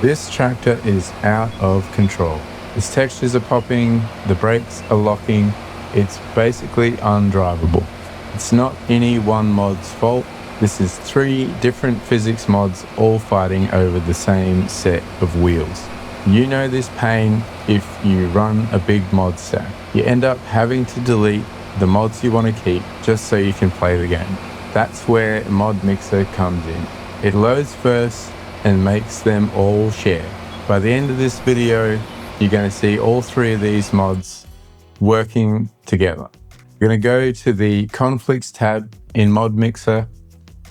This tractor is out of control. Its textures are popping, the brakes are locking. It's basically undriveable. It's not any one mod's fault. This is 3 different physics mods all fighting over the same set of wheels. You know this pain if you run a big mod stack. You end up having to delete the mods you want to keep just so you can play the game. That's where ModMixer comes in. It loads first and makes them all share. By the end of this video, you're going to see all 3 of these mods working together. We're going to go to the conflicts tab in ModMixer,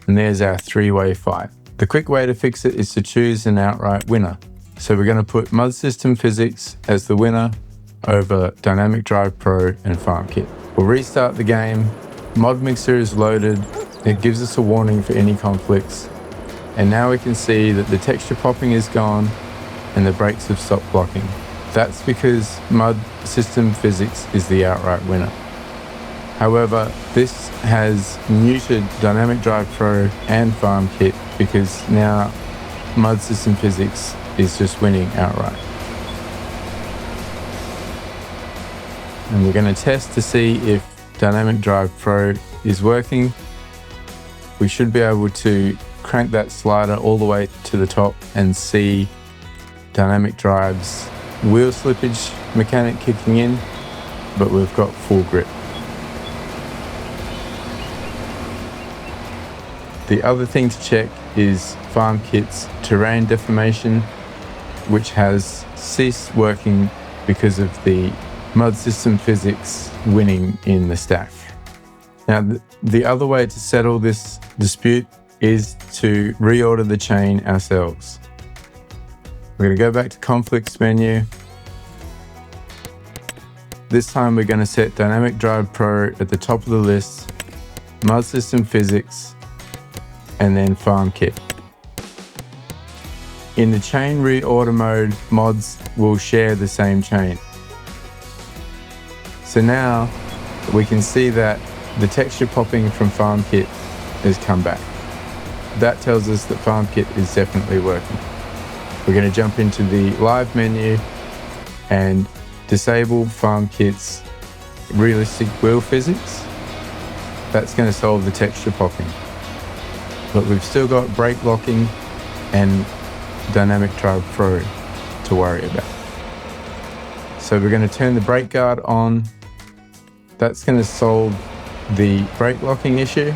and there's our 3-way fight. The quick way to fix it is to choose an outright winner. So we're going to put Mod System Physics as the winner over Dynamic Drive Pro and FarmKit. We'll restart the game. ModMixer is loaded. It gives us a warning for any conflicts. And now we can see that the texture popping is gone and the brakes have stopped blocking. That's because Mod System Physics is the outright winner. However, this has muted Dynamic Drive Pro and FarmKit because now Mod System Physics is just winning outright. And we're going to test to see if Dynamic Drive Pro is working. We should be able to crank that slider all the way to the top and see Dynamic Drive's wheel slippage mechanic kicking in, but we've got full grip. The other thing to check is FarmKit's terrain deformation, which has ceased working because of the Mod System Physics winning in the stack. Now, the other way to settle this dispute is to reorder the chain ourselves. We're going to go back to conflicts menu. This time we're going to set Dynamic Drive Pro at the top of the list, Mod System Physics, and then FarmKit. In the chain reorder mode, mods will share the same chain. So now we can see that the texture popping from FarmKit has come back. That tells us that FarmKit is definitely working. We're going to jump into the live menu and disable FarmKit's realistic wheel physics. That's going to solve the texture popping. But we've still got brake locking and Dynamic Drive Pro to worry about. So we're going to turn the brake guard on. That's going to solve the brake locking issue.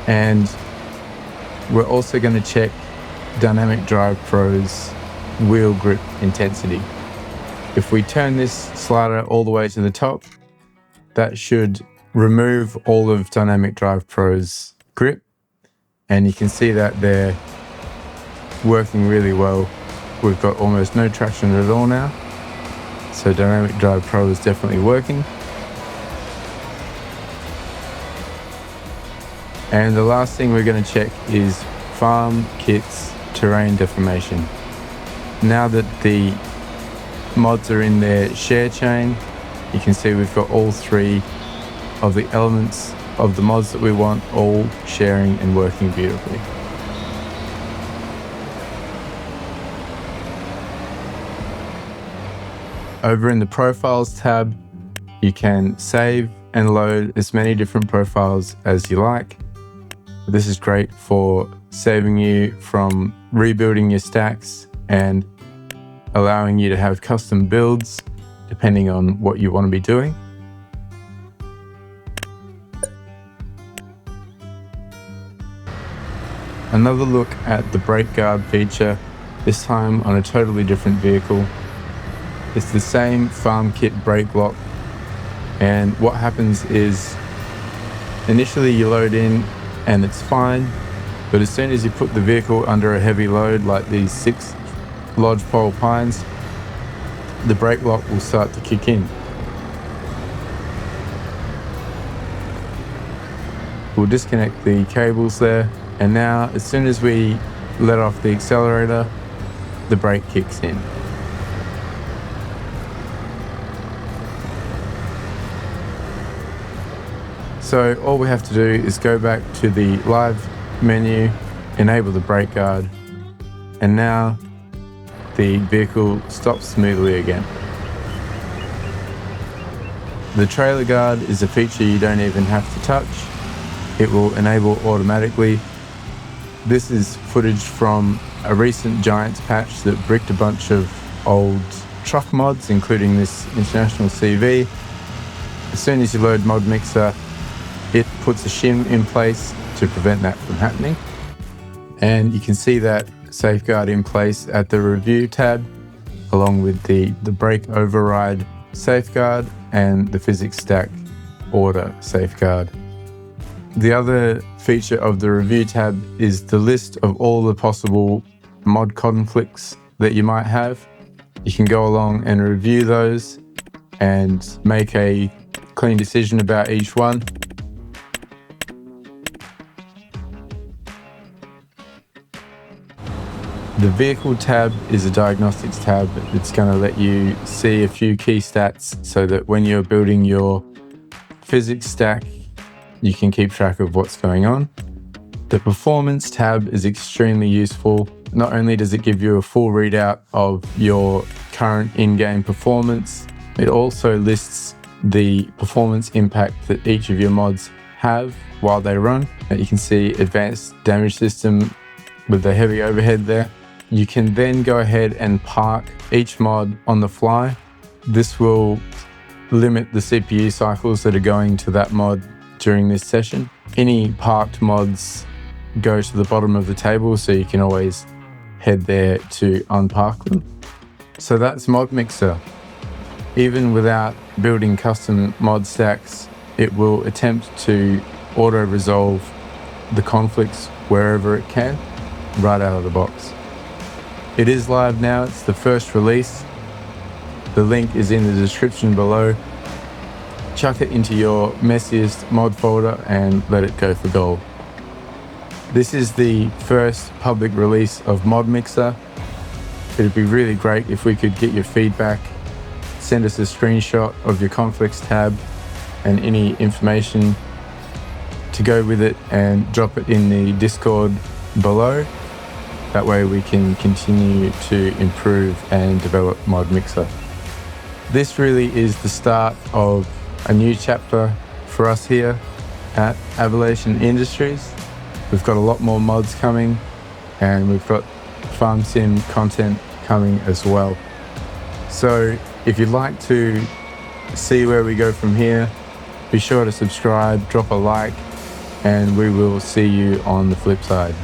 And we're also going to check Dynamic Drive Pro's wheel grip intensity. If we turn this slider all the way to the top, that should remove all of Dynamic Drive Pro's grip. And you can see that they're working really well. We've got almost no traction at all now. So Dynamic Drive Pro is definitely working. And the last thing we're going to check is FarmKit's terrain deformation. Now that the mods are in their share chain, you can see we've got all 3 of the elements of the mods that we want all sharing and working beautifully. Over in the Profiles tab, you can save and load as many different profiles as you like. This is great for saving you from rebuilding your stacks and allowing you to have custom builds depending on what you want to be doing. Another look at the brake guard feature, this time on a totally different vehicle. It's the same FarmKit brake lock, and what happens is initially you load in and it's fine, but as soon as you put the vehicle under a heavy load like these 6 lodgepole pines, the brake lock will start to kick in. We'll disconnect the cables there, and now as soon as we let off the accelerator, the brake kicks in. So all we have to do is go back to the live menu, enable the brake guard, and now the vehicle stop smoothly again. The trailer guard is a feature you don't even have to touch. It will enable automatically. This is footage from a recent Giants patch that bricked a bunch of old truck mods, including this International CV. As soon as you load ModMixer, it puts a shim in place to prevent that from happening. And you can see that safeguard in place at the review tab, along with the brake override safeguard and the physics stack order safeguard. The other feature of the review tab is the list of all the possible mod conflicts that you might have. You can go along and review those and make a clean decision about each one. The vehicle tab is a diagnostics tab. It's going to let you see a few key stats so that when you're building your physics stack, you can keep track of what's going on. The performance tab is extremely useful. Not only does it give you a full readout of your current in-game performance, it also lists the performance impact that each of your mods have while they run. You can see advanced damage system with the heavy overhead there. You can then go ahead and park each mod on the fly. This will limit the CPU cycles that are going to that mod during this session. Any parked mods go to the bottom of the table, so you can always head there to unpark them. So that's ModMixer. Even without building custom mod stacks, it will attempt to auto-resolve the conflicts wherever it can, right out of the box. It is live now, it's the first release. The link is in the description below. Chuck it into your messiest mod folder and let it go for gold. This is the first public release of ModMixer. It'd be really great if we could get your feedback. Send us a screenshot of your conflicts tab and any information to go with it and drop it in the Discord below. That way we can continue to improve and develop ModMixer. This really is the start of a new chapter for us here at Avolation Industries. We've got a lot more mods coming, and we've got farm sim content coming as well. So if you'd like to see where we go from here, be sure to subscribe, drop a like, and we will see you on the flip side.